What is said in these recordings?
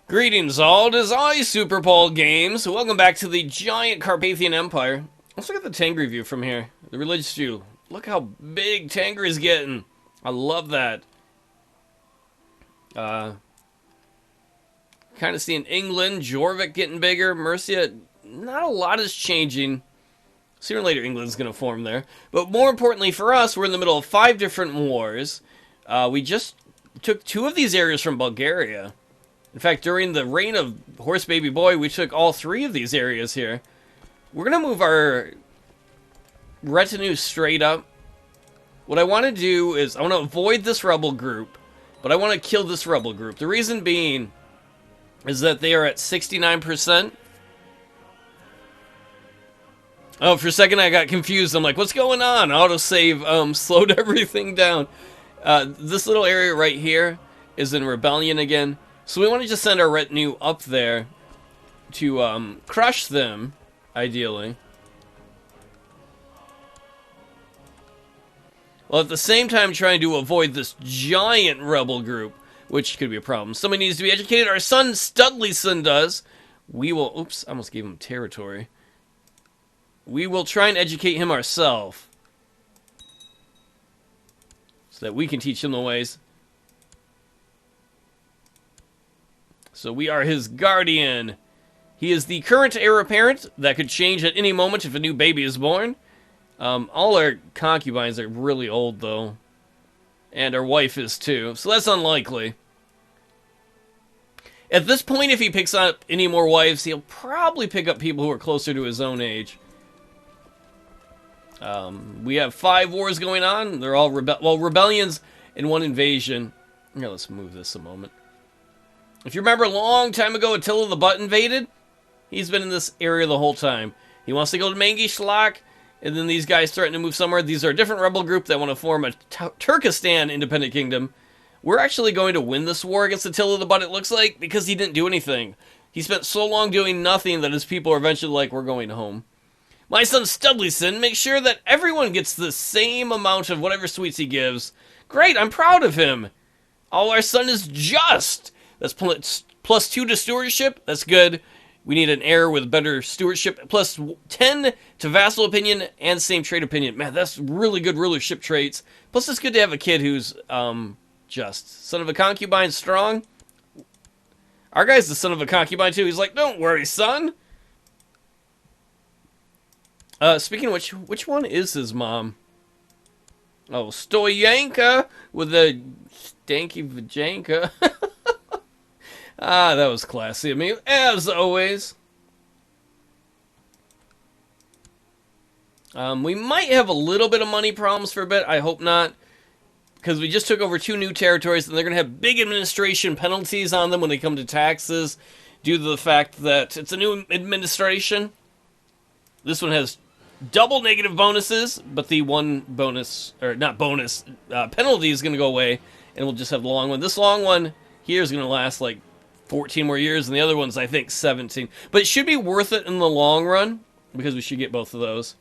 Greetings all, it is I, Super Paul Games. Welcome back to the giant Carpathian Empire. Let's look at the Tengri view from here. The religious view. Look how big Tengri is getting. I love that. Kind of seeing England, Jorvik getting bigger, Mercia. Not a lot is changing. Sooner or later, England's going to form there. But more importantly for us, we're in the middle of 5 different wars. We just took 2 of these areas from Bulgaria. In fact, during the reign of Horse Baby Boy, we took all 3 of these areas here. We're going to move our retinue straight up. What I want to do is, I want to avoid this rebel group, but I want to kill this rebel group. The reason being is that they are at 69%. Oh, for a second I got confused. I'm like, what's going on? Autosave slowed everything down. This little area right here is in rebellion again. So we want to just send our retinue up there to crush them, ideally. While at the same time trying to avoid this giant rebel group, which could be a problem. Somebody needs to be educated. Our son, Studleyson, does. We will... Oops, I almost gave him territory. We will try and educate him ourselves, so that we can teach him the ways. So we are his guardian. He is the current heir apparent. That could change at any moment if a new baby is born. All our concubines are really old, though. And our wife is, too. So that's unlikely. At this point, if he picks up any more wives, he'll probably pick up people who are closer to his own age. We have 5 wars going on. They're all rebellions and 1 invasion. Here, let's move this a moment. If you remember a long time ago, Attila the Butt invaded. He's been in this area the whole time. He wants to go to Mangishlak, and then these guys threaten to move somewhere. These are a different rebel group that want to form a Turkestan independent kingdom. We're actually going to win this war against Attila the Butt, it looks like, because he didn't do anything. He spent so long doing nothing that his people are eventually like, we're going home. My son Studleyson makes sure that everyone gets the same amount of whatever sweets he gives. Great, I'm proud of him. Oh, our son is just. That's plus 2 to stewardship. That's good. We need an heir with better stewardship. Plus 10 to vassal opinion and same trade opinion. Man, that's really good rulership traits. Plus, it's good to have a kid who's just. Son of a concubine, strong. Our guy's the son of a concubine, too. He's like, don't worry, son. Speaking of which one is his mom? Oh, Stoyanka with a stanky vajanka. Ah, that was classy of me, as always. We might have a little bit of money problems for a bit. I hope not. Because we just took over 2 new territories, and they're going to have big administration penalties on them when they come to taxes, due to the fact that it's a new administration. This one has double negative bonuses, but the one bonus, or not bonus, penalty is going to go away, and we'll just have the long one. This long one here is going to last like 14 more years, and the other one's, I think, 17. But it should be worth it in the long run, because we should get both of those.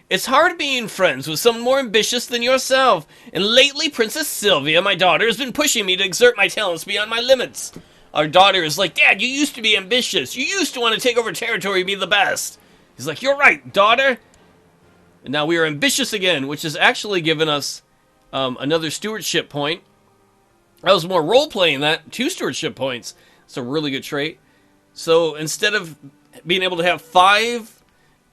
It's hard being friends with someone more ambitious than yourself, and lately Princess Sylvia, my daughter, has been pushing me to exert my talents beyond my limits. Our daughter is like, Dad, you used to be ambitious. You used to want to take over territory and be the best. He's like, you're right, daughter. And now we are ambitious again, which has actually given us another stewardship point. I was more role-playing that, 2 stewardship points. It's a really good trait. So instead of being able to have 5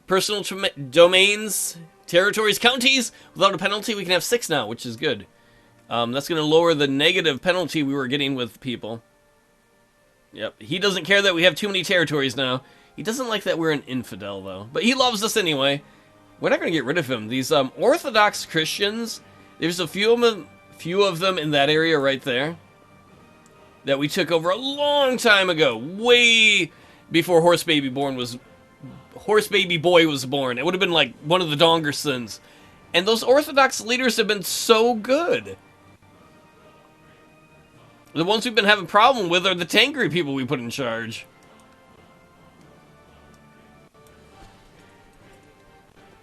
personal domains, territories, counties without a penalty, we can have 6 now, which is good. That's going to lower the negative penalty we were getting with people. Yep, he doesn't care that we have too many territories now. He doesn't like that we're an infidel, though. But he loves us anyway. We're not going to get rid of him. These Orthodox Christians, there's a few of them in that area right there that we took over a long time ago, way before Horse Baby Boy was born. It would have been like one of the Dongersons. And those Orthodox leaders have been so good. The ones we've been having problem with are the Tengri people we put in charge.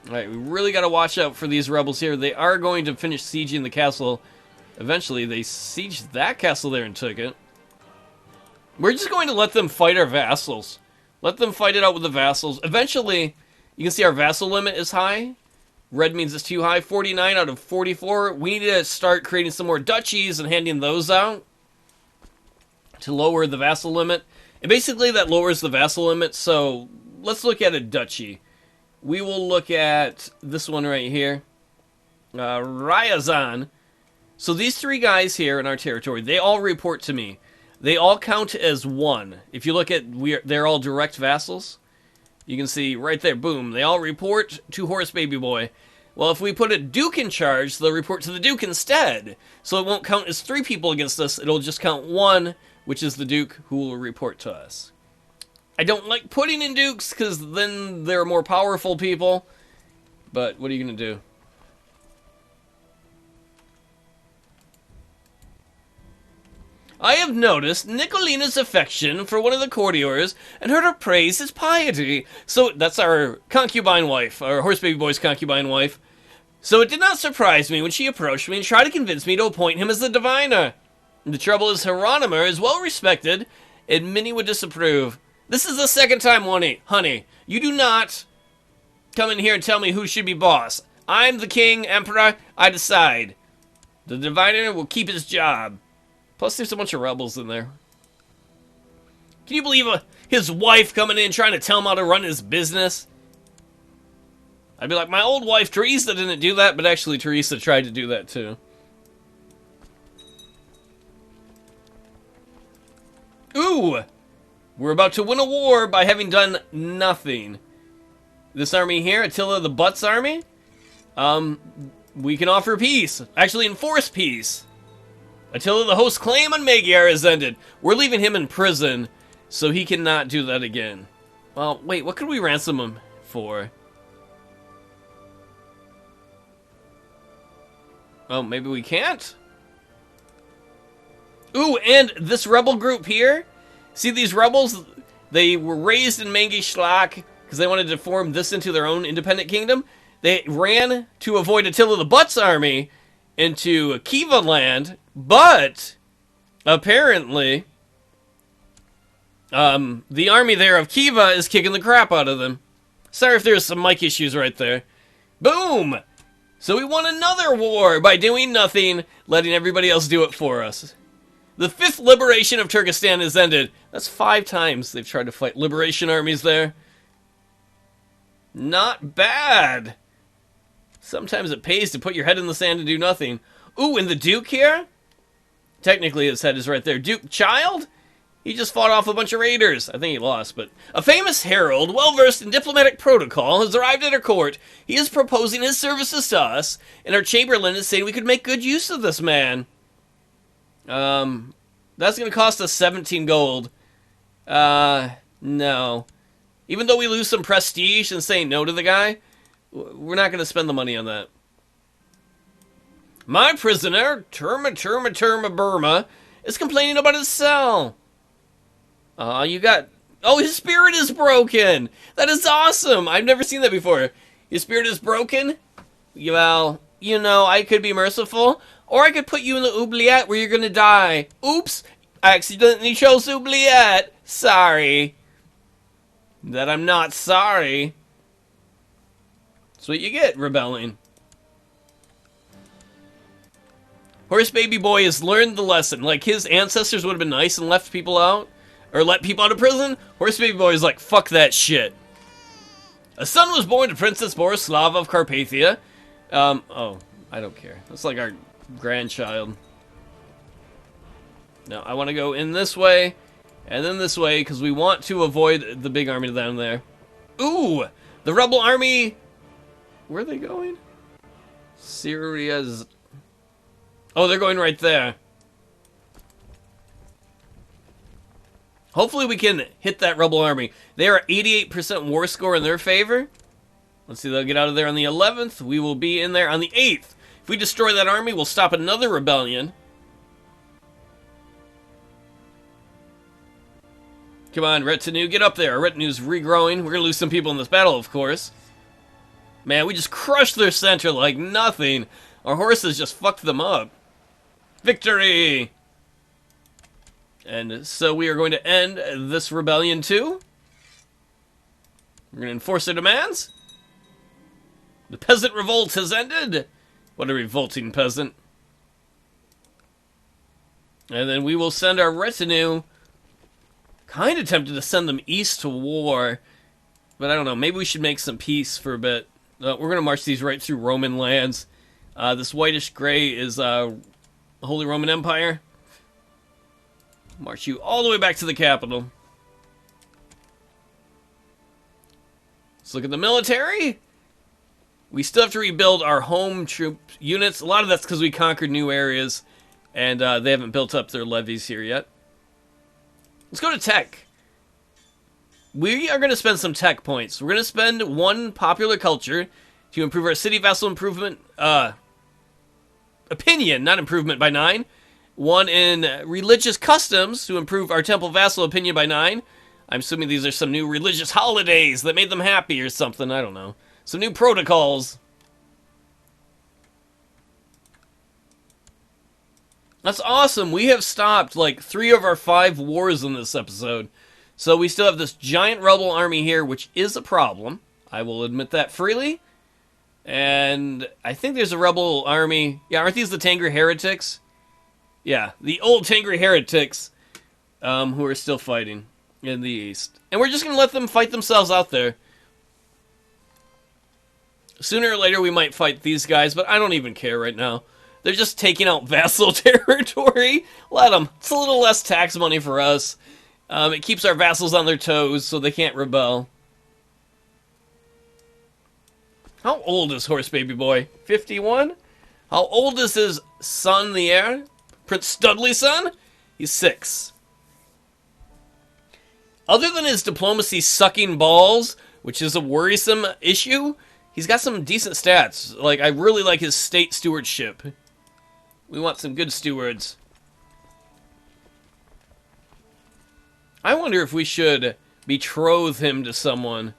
Alright, we really got to watch out for these rebels here. They are going to finish sieging the castle. Eventually, they sieged that castle there and took it. We're just going to let them fight our vassals. Let them fight it out with the vassals. Eventually, you can see our vassal limit is high. Red means it's too high. 49 out of 44. We need to start creating some more duchies and handing those out to lower the vassal limit. And basically, that lowers the vassal limit. So let's look at a duchy. We will look at this one right here. Ryazan. So these three guys here in our territory, they all report to me. They all count as one. If you look at, they're all direct vassals. You can see right there, boom. They all report to Horse Baby Boy. Well, if we put a duke in charge, they'll report to the duke instead. So it won't count as three people against us. It'll just count one, which is the duke who will report to us. I don't like putting in dukes because then they're more powerful people. But what are you going to do? I have noticed Nicolina's affection for one of the courtiers and heard her praise his piety. So that's our concubine wife, our Horse Baby Boy's concubine wife. So it did not surprise me when she approached me and tried to convince me to appoint him as the diviner. The trouble is Hieronymer is well respected and many would disapprove. This is the second time, honey. You do not come in here and tell me who should be boss. I'm the king, emperor, I decide. The diviner will keep his job. Plus, there's a bunch of rebels in there. Can you believe his wife coming in trying to tell him how to run his business? I'd be like, my old wife, Teresa, didn't do that, but actually Teresa tried to do that too. Ooh! We're about to win a war by having done nothing. This army here, Attila the Butt's army, we can offer peace. Actually, enforce peace. Attila the host's claim on Magyar is ended. We're leaving him in prison, so he cannot do that again. Well, wait, what could we ransom him for? Oh, maybe we can't? Ooh, and this rebel group here, see these rebels? They were raised in Mangishlak because they wanted to form this into their own independent kingdom. They ran to avoid Attila the Butt's army into Khiva land, but apparently the army there of Khiva is kicking the crap out of them. Sorry if there's some mic issues right there. Boom! So we won another war by doing nothing, letting everybody else do it for us. The 5th liberation of Turkestan is ended. That's 5 times they've tried to fight liberation armies there. Not bad. Sometimes it pays to put your head in the sand and do nothing. Ooh, and the Duke here? Technically his head is right there. Duke Child? He just fought off a bunch of raiders. I think he lost, but... A famous herald, well-versed in diplomatic protocol, has arrived at our court. He is proposing his services to us, and our chamberlain is saying we could make good use of this man. That's going to cost us 17 gold. No. Even though we lose some prestige and saying no to the guy, we're not going to spend the money on that. My prisoner, Turma Burma, is complaining about his cell. You got... Oh, his spirit is broken! That is awesome! I've never seen that before. His spirit is broken? Well, you know, I could be merciful, or I could put you in the oubliette where you're gonna die. Oops! I accidentally chose oubliette. Sorry. That I'm not sorry. That's what you get, rebelling. Horse Baby Boy has learned the lesson. Like, his ancestors would have been nice and left people out, or let people out of prison. Horse Baby Boy is like, fuck that shit. A son was born to Princess Borislava of Carpathia. Oh, I don't care. That's like our grandchild. No, I want to go in this way, and then this way, because we want to avoid the big army down there. Ooh! The rebel army... Where are they going? Syria's... Oh, they're going right there. Hopefully we can hit that rebel army. They are 88% war score in their favor. Let's see, they'll get out of there on the 11th. We will be in there on the 8th. If we destroy that army, we'll stop another rebellion. Come on, retinue, get up there. Our retinue's regrowing. We're going to lose some people in this battle, of course. Man, we just crushed their center like nothing. Our horses just fucked them up. Victory! And so we are going to end this rebellion too. We're going to enforce their demands. The peasant revolt has ended. What a revolting peasant. And then we will send our retinue. Kind of tempted to send them east to war. But I don't know. Maybe we should make some peace for a bit. We're going to march these right through Roman lands. This whitish gray is Holy Roman Empire. March you all the way back to the capital. Let's look at the military. We still have to rebuild our home troop units. A lot of that's because we conquered new areas, and they haven't built up their levies here yet. Let's go to tech. We are going to spend some tech points. We're going to spend 1 popular culture to improve our city vassal improvement, opinion, not improvement, by 9. 1 in religious customs to improve our temple vassal opinion by 9. I'm assuming these are some new religious holidays that made them happy or something. I don't know. Some new protocols. That's awesome. We have stopped like 3 of our 5 wars in this episode. So we still have this giant rebel army here, which is a problem. I will admit that freely. And I think there's a rebel army. Yeah, aren't these the Tangri heretics? Yeah, the old Tangri heretics who are still fighting in the east. And we're just going to let them fight themselves out there. Sooner or later we might fight these guys, but I don't even care right now. They're just taking out vassal territory. Let them. It's a little less tax money for us. It keeps our vassals on their toes so they can't rebel. How old is Horse Baby Boy? 51? How old is his son, the heir? Prince Studley's son? He's 6. Other than his diplomacy sucking balls, which is a worrisome issue, he's got some decent stats. Like, I really like his state stewardship. We want some good stewards. I wonder if we should betroth him to someone.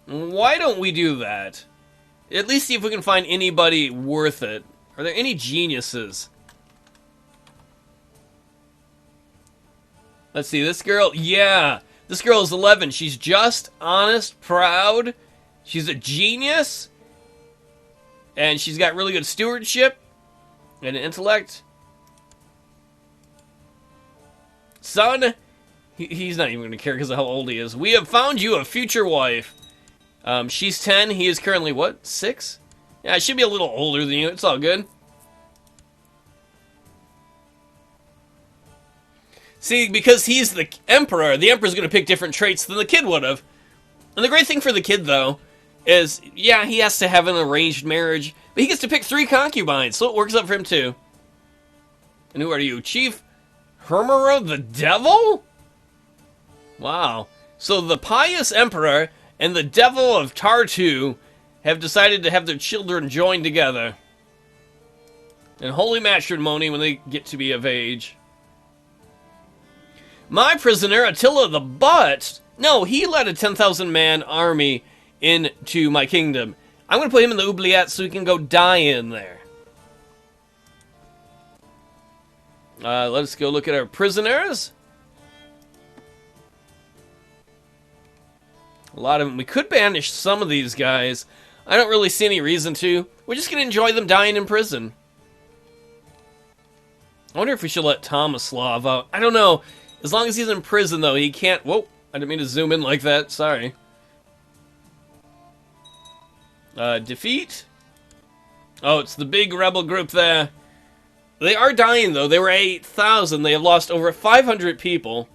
Why don't we do that? At least see if we can find anybody worth it. Are there any geniuses? Let's see, this girl, yeah. This girl is 11. She's just, honest, proud. She's a genius. And she's got really good stewardship and intellect. Son, he's not even going to care because of how old he is. We have found you a future wife. She's 10. He is currently, what, 6? Yeah, I should be a little older than you. It's all good. See, because he's the emperor's going to pick different traits than the kid would have. And the great thing for the kid, though, is, yeah, he has to have an arranged marriage, but he gets to pick 3 concubines, so it works out for him, too. And who are you? Chief Hermera the Devil? Wow. So the pious emperor and the devil of Tartu have decided to have their children joined together in holy matrimony when they get to be of age. My prisoner, Attila the Butt, no, he led a 10,000-man army into my kingdom. I'm going to put him in the oubliette so he can go die in there. Let's go look at our prisoners. A lot of them. We could banish some of these guys. I don't really see any reason to. We're just going to enjoy them dying in prison. I wonder if we should let Tomislav out. I don't know. As long as he's in prison, though, he can't... Whoa, I didn't mean to zoom in like that. Sorry. Defeat. Oh, it's the big rebel group there. They are dying, though. They were 8,000. They have lost over 500 people.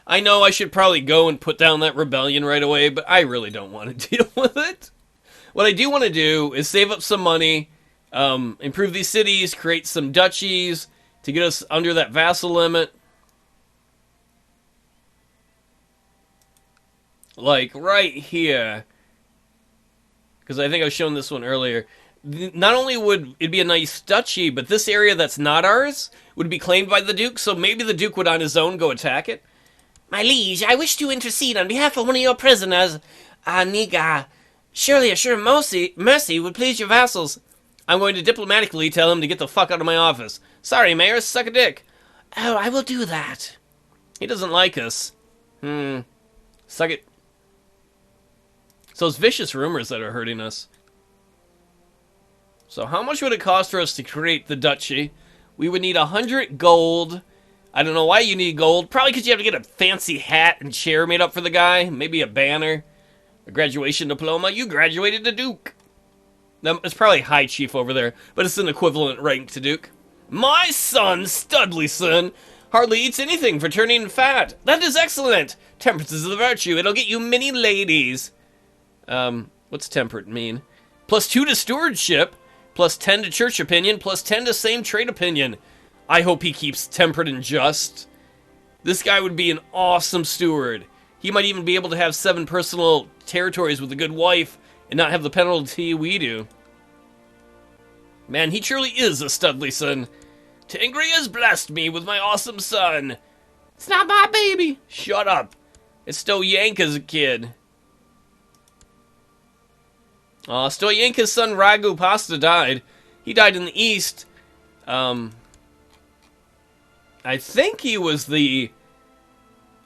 I know I should probably go and put down that rebellion right away, but I really don't want to deal with it. What I do want to do is save up some money, improve these cities, create some duchies to get us under that vassal limit. Like right here. Because I think I was showing this one earlier. Not only would it be a nice duchy, but this area that's not ours would be claimed by the Duke, so maybe the Duke would on his own go attack it. My liege, I wish to intercede on behalf of one of your prisoners, Niga. Surely a sure mercy would please your vassals. I'm going to diplomatically tell him to get the fuck out of my office. Sorry, Mayor, suck a dick. Oh, I will do that. He doesn't like us. Suck it. It's those vicious rumors that are hurting us. So how much would it cost for us to create the duchy? We would need 100 gold. I don't know why you need gold. Probably because you have to get a fancy hat and chair made up for the guy. Maybe a banner. A graduation diploma. You graduated to Duke. It's probably High Chief over there, but it's an equivalent rank to Duke. My son, Studleyson, hardly eats anything for turning fat. That is excellent. Temperance is the virtue. It'll get you many ladies. What's temperate mean? +2 to stewardship, +10 to church opinion, +10 to same trade opinion. I hope he keeps temperate and just. This guy would be an awesome steward. He might even be able to have 7 personal territories with a good wife and not have the penalty we do. Man, he truly is a Studleyson. Tangri has blessed me with my awesome son. It's not my baby. Shut up. It's Stoyanka's kid. Stoyanka's son Ragu Pasta died. He died in the east. I think he was the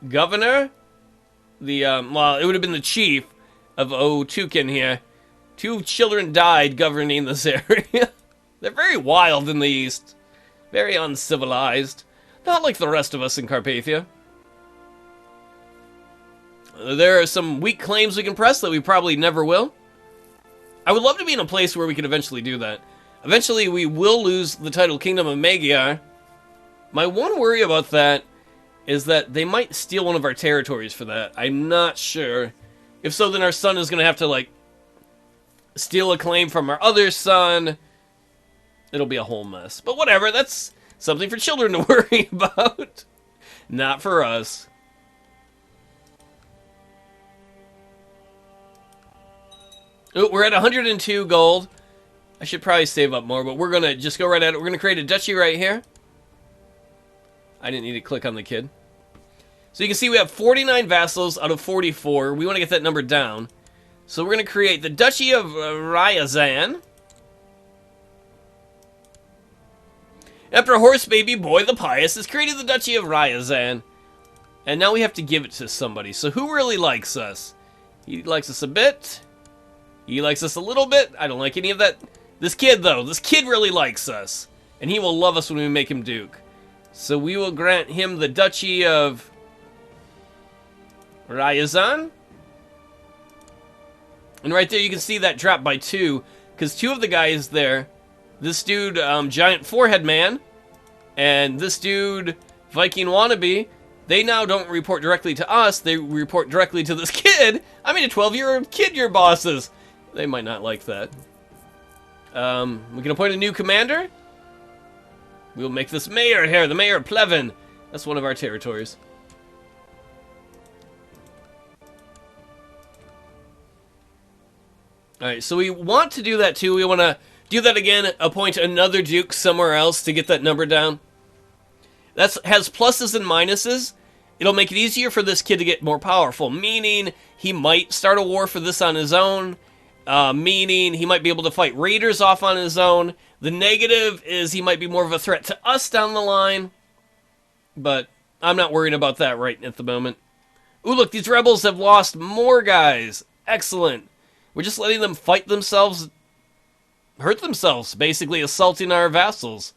governor. Well, it would have been the chief of Otukin here. 2 children died governing this area. They're very wild in the east. Very uncivilized. Not like the rest of us in Carpathia. There are some weak claims we can press that we probably never will. I would love to be in a place where we could eventually do that. Eventually, we will lose the title Kingdom of Magyar. My one worry about that is that they might steal one of our territories for that. I'm not sure. If so, then our son is going to have to, like, steal a claim from our other son. It'll be a whole mess. But whatever, that's something for children to worry about. Not for us. Ooh, we're at 102 gold. I should probably save up more, but we're going to just go right at it. We're going to create a duchy right here. I didn't need to click on the kid. So you can see we have 49 vassals out of 44. We want to get that number down. So we're going to create the Duchy of Ryazan. After a horse baby boy the pious has created the Duchy of Ryazan. And now we have to give it to somebody. So who really likes us? He likes us a bit. He likes us a little bit. I don't like any of that. This kid, though. This kid really likes us. And he will love us when we make him Duke. So we will grant him the Duchy of Ryazan. And right there you can see that drop by 2. Because 2 of the guys there, this dude, Giant Forehead Man, and this dude, Viking Wannabe, they now don't report directly to us. They report directly to this kid. I mean, a 12-year-old kid, your bosses. They might not like that. We can appoint a new commander. We'll make this mayor here, the mayor of Plevin. That's one of our territories. Alright, so we want to do that too. We want to do that again, appoint another duke somewhere else to get that number down. That has pluses and minuses. It'll make it easier for this kid to get more powerful, meaning he might start a war for this on his own, meaning he might be able to fight raiders off on his own. The negative is he might be more of a threat to us down the line, but I'm not worried about that right at the moment. Ooh, look, these rebels have lost more guys. Excellent. We're just letting them fight themselves, hurt themselves, basically assaulting our vassals.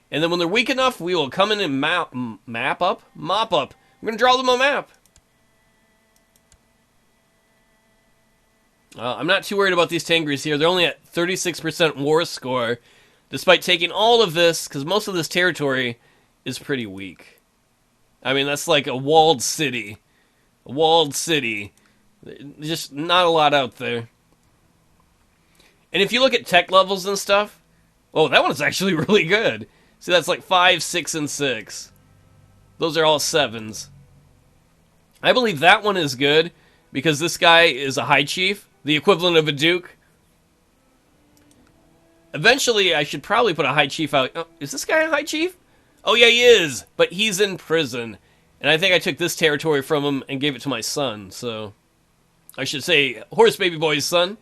And then when they're weak enough, we will come in and mop up. We're going to draw them a map. I'm not too worried about these Tangris here. They're only at 36% war score, despite taking all of this, because most of this territory is pretty weak. I mean, that's like a walled city. A walled city. Just not a lot out there. And if you look at tech levels and stuff, oh, that one's actually really good. See, that's like 5, 6, and 6. Those are all 7s. I believe that one is good because this guy is a high chief, the equivalent of a duke. Eventually, I should probably put a high chief out. Oh, is this guy a high chief? Oh, yeah, he is, but he's in prison. And I think I took this territory from him and gave it to my son, so I should say horse baby boy's son.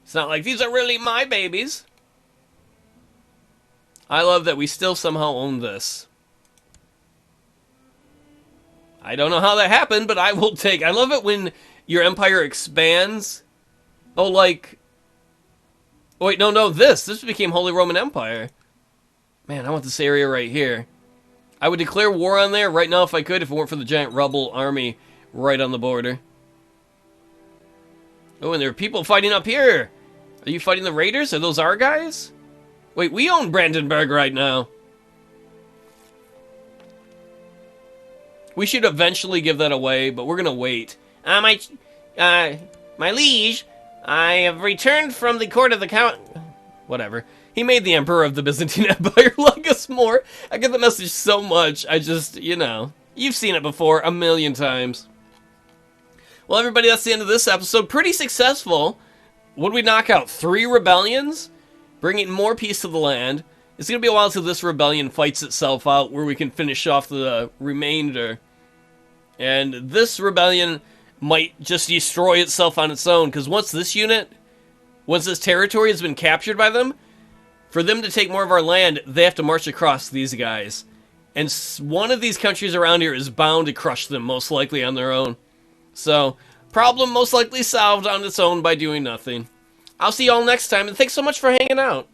It's not like these are really my babies. I love that we still somehow own this. I don't know how that happened, but I will take... I love it when your empire expands. Oh, like... Oh, wait, no, this became Holy Roman Empire. Man, I want this area right here. I would declare war on there right now if I could, if it weren't for the giant rebel army right on the border. Oh, and there are people fighting up here. Are you fighting the raiders? Are those our guys? Wait, we own Brandenburg right now. We should eventually give that away, but we're gonna wait. My liege, I have returned from the court of the count. Whatever. He made the emperor of the Byzantine Empire like us more. I get the message so much. I just, you know, you've seen it before a million times. Well, everybody, that's the end of this episode. Pretty successful. What did we knock out? 3 rebellions? Bringing more peace to the land. It's going to be a while till this rebellion fights itself out, where we can finish off the remainder. And this rebellion might just destroy itself on its own, because once this territory has been captured by them, for them to take more of our land, they have to march across these guys. And one of these countries around here is bound to crush them, most likely on their own. So, problem most likely solved on its own by doing nothing. I'll see y'all next time, and thanks so much for hanging out.